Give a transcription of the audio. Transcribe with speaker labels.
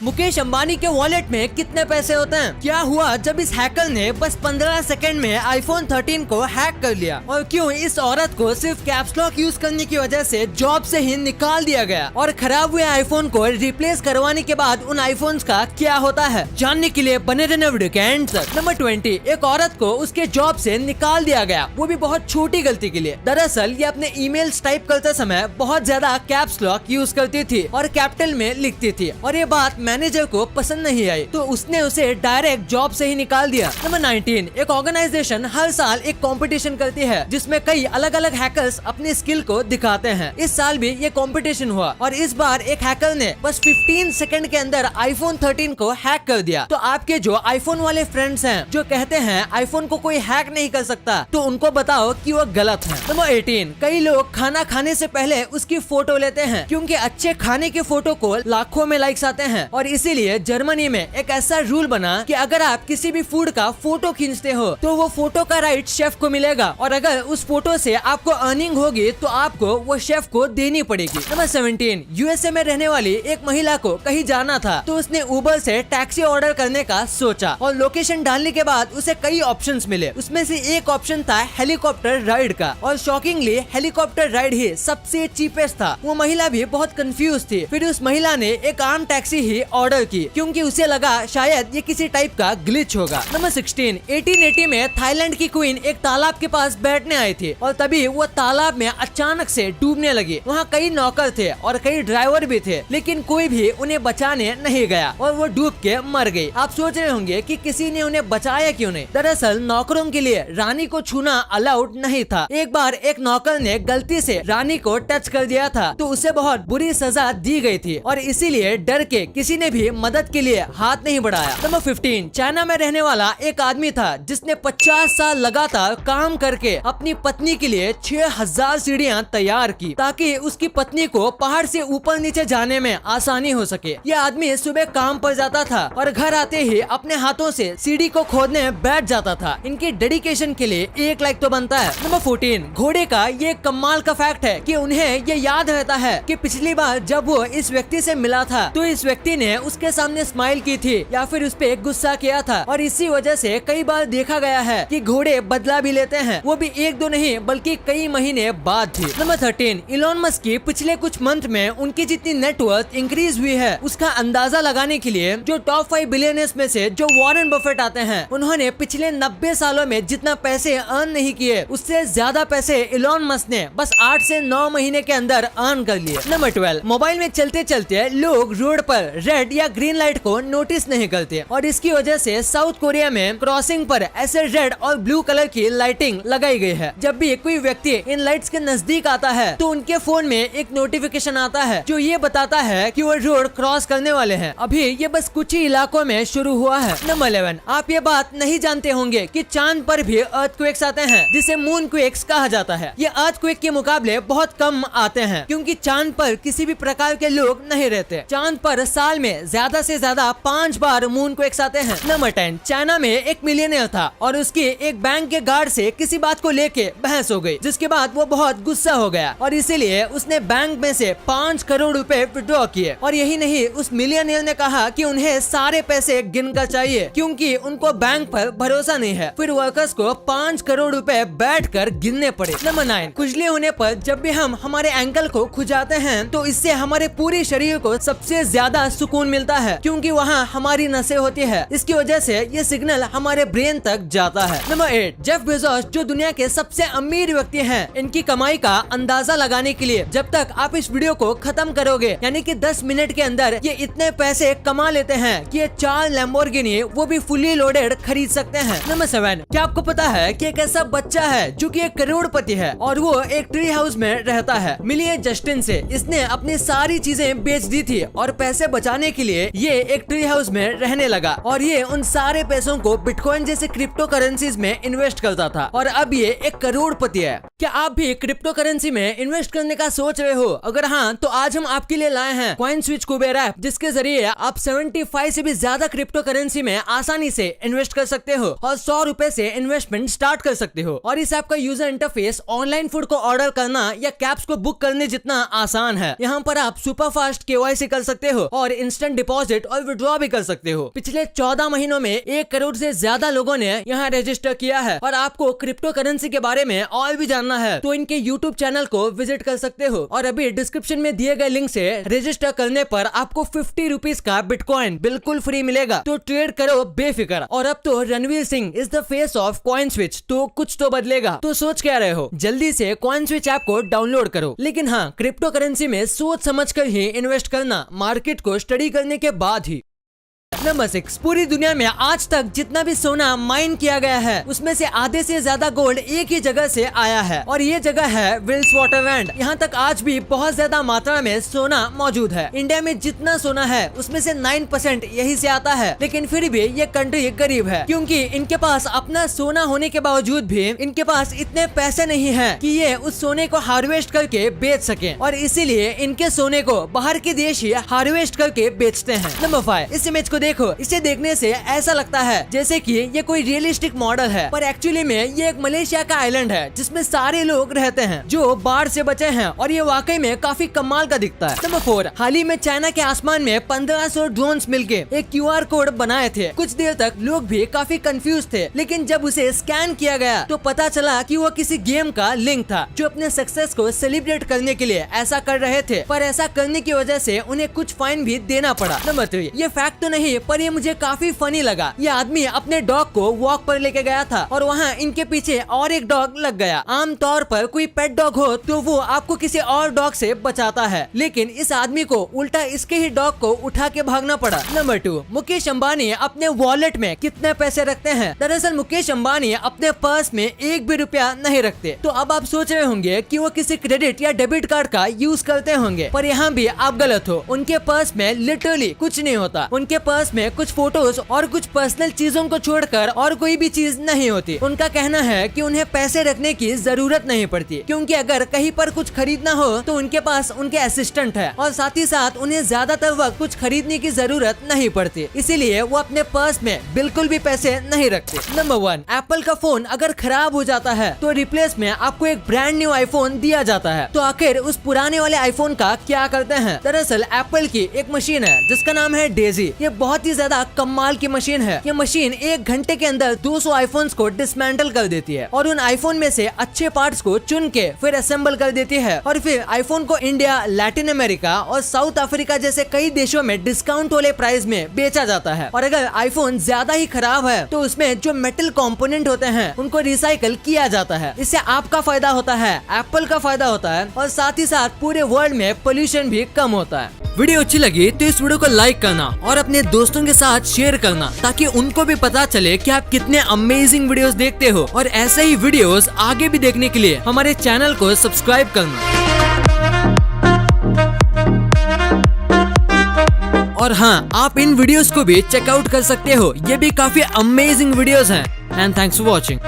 Speaker 1: मुकेश अंबानी के वॉलेट में कितने पैसे होते हैं? क्या हुआ जब इस हैकर ने बस 15 सेकंड में आईफोन 13 को हैक कर लिया? और क्यों इस औरत को सिर्फ कैप्स लॉक यूज करने की वजह से जॉब से ही निकाल दिया गया? और खराब हुए आईफोन को रिप्लेस करवाने के बाद उन आईफोन्स का क्या होता है? जानने के लिए बने रहना वीडियो के एंड तक। नंबर 20, एक औरत को उसके जॉब से निकाल दिया गया, वो भी बहुत छोटी गलती के लिए। दरअसल ये अपने ईमेल्स टाइप करते समय बहुत ज्यादा कैप्स लॉक यूज करती थी और कैपिटल में लिखती थी, और ये बात मैनेजर को पसंद नहीं आई तो उसने उसे डायरेक्ट जॉब से ही निकाल दिया। नंबर 19, एक ऑर्गेनाइजेशन हर साल एक कंपटीशन करती है जिसमें कई अलग अलग हैकर्स अपनी स्किल को दिखाते हैं। इस साल भी ये कंपटीशन हुआ और इस बार एक हैकर ने बस 15 सेकंड के अंदर आईफोन 13 को हैक कर दिया। तो आपके जो आईफोन वाले फ्रेंड्स हैं जो कहते हैं आईफोन को कोई हैक नहीं कर सकता, तो उनको बताओ कि वो गलत है। नंबर 18, कई लोग खाना खाने से पहले उसकी फोटो लेते हैं क्योंकि अच्छे खाने की फोटो को लाखों में लाइक्स आते हैं, और इसीलिए जर्मनी में एक ऐसा रूल बना कि अगर आप किसी भी फूड का फोटो खींचते हो तो वो फोटो का राइट शेफ को मिलेगा, और अगर उस फोटो से आपको अर्निंग होगी तो आपको वो शेफ को देनी पड़ेगी। नंबर 17, यूएसए में रहने वाली एक महिला को कहीं जाना था तो उसने उबर से टैक्सी ऑर्डर करने का सोचा, और लोकेशन डालने के बाद उसे कई ऑप्शंस मिले। उसमें से एक ऑप्शन था हेलीकॉप्टर राइड का, और शॉकिंगली हेलीकॉप्टर राइड ही सबसे चीपेस्ट था। वो महिला भी बहुत कंफ्यूज थी। फिर उस महिला ने एक आम टैक्सी ही ऑर्डर की क्योंकि उसे लगा शायद ये किसी टाइप का ग्लिच होगा। नंबर 16, 1880 में थाईलैंड की क्वीन एक तालाब के पास बैठने आई थी और तभी वो तालाब में अचानक से डूबने लगी। वहाँ कई नौकर थे और कई ड्राइवर भी थे, लेकिन कोई भी उन्हें बचाने नहीं गया और वो डूब के मर गई। आप सोच रहे होंगे कि किसी ने उन्हें बचाया क्यों नहीं? दरअसल नौकरों के लिए रानी को छूना अलाउड नहीं था। एक बार एक नौकर ने गलती से रानी को टच कर दिया था तो उसे बहुत बुरी सजा दी गई थी, और इसीलिए डर के किसी ने भी मदद के लिए हाथ नहीं बढ़ाया। नंबर 15, चाइना में रहने वाला एक आदमी था जिसने 50 साल लगातार काम करके अपनी पत्नी के लिए 6000 सीढ़ियाँ तैयार की ताकि उसकी पत्नी को पहाड़ से ऊपर नीचे जाने में आसानी हो सके। यह आदमी सुबह काम पर जाता था और घर आते ही अपने हाथों से सीढ़ी को खोदने बैठ जाता था। इनकी डेडिकेशन के लिए 1 लाइक तो बनता है। नंबर 14, घोड़े का ये कमाल का फैक्ट है कि उन्हें ये याद रहता है कि पिछली बार जब वो इस व्यक्ति से मिला था तो इस व्यक्ति ने उसके सामने स्माइल की थी या फिर उस पे गुस्सा किया था, और इसी वजह से कई बार देखा गया है कि घोड़े बदला भी लेते हैं, वो भी 1-2 नहीं बल्कि कई महीने बाद थी। नंबर 13, इलॉन मस्क की पिछले कुछ मंथ में उनकी जितनी नेटवर्थ इंक्रीज हुई है उसका अंदाजा लगाने के लिए जो टॉप 5 बिलियनर्स में से जो वॉरेन बफेट आते हैं, उन्होंने पिछले 90 सालों में जितना पैसे अर्न नहीं किए उससे ज्यादा पैसे इलॉन मस्क ने बस 8 से 9 महीने के अंदर अर्न कर लिए। नंबर 12, मोबाइल में चलते चलते लोग रोड पर रेड या ग्रीन लाइट को नोटिस नहीं करते, और इसकी वजह से साउथ कोरिया में क्रॉसिंग पर ऐसे रेड और ब्लू कलर की लाइटिंग लगाई गई है। जब भी कोई व्यक्ति इन लाइट्स के नजदीक आता है तो उनके फोन में एक नोटिफिकेशन आता है जो ये बताता है कि वो रोड क्रॉस करने वाले हैं। अभी ये बस कुछ ही इलाकों में शुरू हुआ है। नंबर 11, आप ये बात नहीं जानते होंगे कि चांद पर भी अर्थक्वेक्स आते हैं जिसे मून क्वेक्स कहा जाता है। ये अर्थक्वेक के मुकाबले बहुत कम आते हैं क्योंकि चांद पर किसी भी प्रकार के लोग नहीं रहते। चांद पर साल में ज्यादा से ज्यादा 5 बार मून क्वेक्स आते हैं। नंबर 10, चाइना में एक मिलियनेयर था और उसकी एक बैंक के गार्ड से किसी बात को लेके बहस हो गई, जिसके बाद वो बहुत गुस्सा हो गया और इसीलिए उसने बैंक में से 5 करोड़ रुपए विड्रॉ किए। और यही नहीं, उस मिलियनेयर ने कहा कि उन्हें सारे पैसे गिनकर चाहिए क्योंकि उनको बैंक पर भरोसा नहीं है। फिर वर्कर्स को 5 करोड़ रुपए बैठकर गिनने पड़े। नंबर 9, खुजली होने पर जब भी हम हमारे एंकल को खुजाते हैं तो इससे हमारे पूरे शरीर को सबसे ज्यादा सुकून मिलता है क्योंकि वहाँ हमारी नसें होती है। इसकी वजह से ये सिग्नल हमारे ब्रेन तक जाता है। नंबर 8, जेफ बेजोस जो दुनिया के सबसे अमीर व्यक्ति हैं, इनकी कमाई का अंदाजा लगाने के लिए जब तक आप इस वीडियो को खत्म करोगे यानी कि 10 मिनट के अंदर ये इतने पैसे कमा लेते हैं कि ये 4 लैम्बोर्गिनी वो भी फुली लोडेड खरीद सकते हैं। नंबर 7, क्या आपको पता है कि एक ऐसा बच्चा है जो कि एक करोड़पति है और वो एक ट्री हाउस में रहता है। मिलिए जस्टिन से, इसने अपनी सारी चीजें बेच दी थी और पैसे बचाने के लिए ये एक ट्री हाउस में रहने लगा और ये उन सारे पैसों को बिटकॉइन जैसे क्रिप्टो करेंसीज में इन्वेस्ट करता था और अब ये एक करोड़पति है। क्या आप भी क्रिप्टो करेंसी में इन्वेस्ट करने का सोच रहे हो? अगर हाँ तो आज हम आपके लिए लाए हैं कॉइन स्विच कुबेर ऐप, जिसके जरिए आप 75 से भी ज्यादा क्रिप्टो करेंसी में आसानी से इन्वेस्ट कर सकते हो और 100 रुपए से इन्वेस्टमेंट स्टार्ट कर सकते हो। और इस ऐप का यूजर इंटरफेस ऑनलाइन फूड को ऑर्डर करना या कैब्स को बुक करने जितना आसान है। यहाँ पर आप सुपर फास्ट KYC कर सकते हो और इंस्टेंट डिपॉजिट और विड्रॉ भी कर सकते हो। पिछले 14 महीनों में 1 करोड़ से ज्यादा लोगों ने यहाँ रजिस्टर किया है। और आपको क्रिप्टो करेंसी के बारे में और भी जानना है तो इनके यूट्यूब चैनल को विजिट कर सकते हो। और अभी डिस्क्रिप्शन में दिए गए लिंक से रजिस्टर करने पर आपको 50 रुपीज का बिटकॉइन बिल्कुल फ्री मिलेगा। तो ट्रेड करो बेफिक्र। और अब तो Ranveer Singh is the face of coin switch, तो कुछ तो बदलेगा। तो सोच क्या रहे हो, जल्दी से कॉइन स्विच ऐप को डाउनलोड करो। लेकिन हाँ, क्रिप्टो करेंसी में सोच समझ कर ही इन्वेस्ट करना, मार्केट को स्टडी करने के बाद ही। नंबर 6, पूरी दुनिया में आज तक जितना भी सोना माइन किया गया है उसमें से आधे से ज्यादा गोल्ड एक ही जगह से आया है और ये जगह है विल्स वाटरलैंड। यहाँ तक आज भी बहुत ज्यादा मात्रा में सोना मौजूद है। इंडिया में जितना सोना है उसमें से 9% यही से आता है। लेकिन फिर भी ये कंट्री गरीब है क्योंकि इनके पास अपना सोना होने के बावजूद भी इनके पास इतने पैसे नहीं है कि ये उस सोने को हार्वेस्ट करके बेच सके और इसीलिए इनके सोने को बाहर के देश ही हार्वेस्ट करके बेचते हैं। नंबर 5, इस इमेज को देखो। इसे देखने से ऐसा लगता है जैसे कि ये कोई रियलिस्टिक मॉडल है, पर एक्चुअली में ये एक मलेशिया का आइलैंड है जिसमें सारे लोग रहते हैं जो बाढ़ से बचे हैं और ये वाकई में काफी कमाल का दिखता है। नंबर 4, हाल ही में चाइना के आसमान में 1500 ड्रोन्स मिलके एक QR कोड बनाए थे। कुछ देर तक लोग भी काफी कंफ्यूज थे, लेकिन जब उसे स्कैन किया गया तो पता चला कि वो किसी गेम का लिंक था जो अपने सक्सेस को सेलिब्रेट करने के लिए ऐसा कर रहे थे, पर ऐसा करने की वजह से उन्हें कुछ फाइन भी देना पड़ा। नंबर 3, ये फैक्ट तो नहीं पर ये मुझे काफी फनी लगा। ये आदमी अपने डॉग को वॉक पर लेके गया था और वहाँ इनके पीछे और एक डॉग लग गया। आमतौर पर कोई पेट डॉग हो तो वो आपको किसी और डॉग से बचाता है, लेकिन इस आदमी को उल्टा इसके ही डॉग को उठा के भागना पड़ा। नंबर 2, मुकेश अंबानी अपने वॉलेट में कितने पैसे रखते हैं। दरअसल मुकेश अंबानी अपने पर्स में 1 भी रुपया नहीं रखते। तो अब आप सोच रहे होंगे कि वो किसी क्रेडिट या डेबिट कार्ड का यूज करते होंगे, पर यहाँ भी आप गलत हो। उनके पर्स में लिटरली कुछ नहीं होता। उनके पर्स में कुछ फोटोज और कुछ पर्सनल चीजों को छोड़कर और कोई भी चीज नहीं होती। उनका कहना है कि उन्हें पैसे रखने की जरूरत नहीं पड़ती क्योंकि अगर कहीं पर कुछ खरीदना हो तो उनके पास उनके असिस्टेंट है और साथ ही साथ उन्हें ज्यादातर वक्त कुछ खरीदने की जरूरत नहीं पड़ती, इसीलिए वो अपने पर्स में बिल्कुल भी पैसे नहीं रखते। नंबर 1, एप्पल का फोन अगर खराब हो जाता है तो रिप्लेस में आपको एक ब्रांड न्यू आईफोन दिया जाता है। तो आखिर उस पुराने वाले आईफोन का क्या करते हैं। दरअसल एप्पल की एक मशीन है जिसका नाम है डेजी। ये बहुत ही ज्यादा कमाल की मशीन है। ये मशीन 1 घंटे के अंदर 200 आईफोन्स को डिसमेंटल कर देती है और उन आईफोन में से अच्छे पार्ट्स को चुन के फिर असेंबल कर देती है और फिर आईफोन को इंडिया, लैटिन अमेरिका और साउथ अफ्रीका जैसे कई देशों में डिस्काउंट वाले प्राइस में बेचा जाता है। और अगर आईफोन ज्यादा ही खराब है तो उसमें जो मेटल कंपोनेंट होते हैं उनको रिसाइकल किया जाता है। इससे आपका फायदा होता है, एप्पल का फायदा होता है और साथ ही साथ पूरे वर्ल्ड में पोल्यूशन भी कम होता है। वीडियो अच्छी लगी तो इस वीडियो को लाइक करना और अपने दोस्तों के साथ शेयर करना ताकि उनको भी पता चले कि आप कितने अमेजिंग वीडियोस देखते हो। और ऐसे ही वीडियोस आगे भी देखने के लिए हमारे चैनल को सब्सक्राइब करना। और हाँ, आप इन वीडियोस को भी चेकआउट कर सकते हो, ये भी काफी अमेजिंग वीडियोस हैं। And thanks for watching.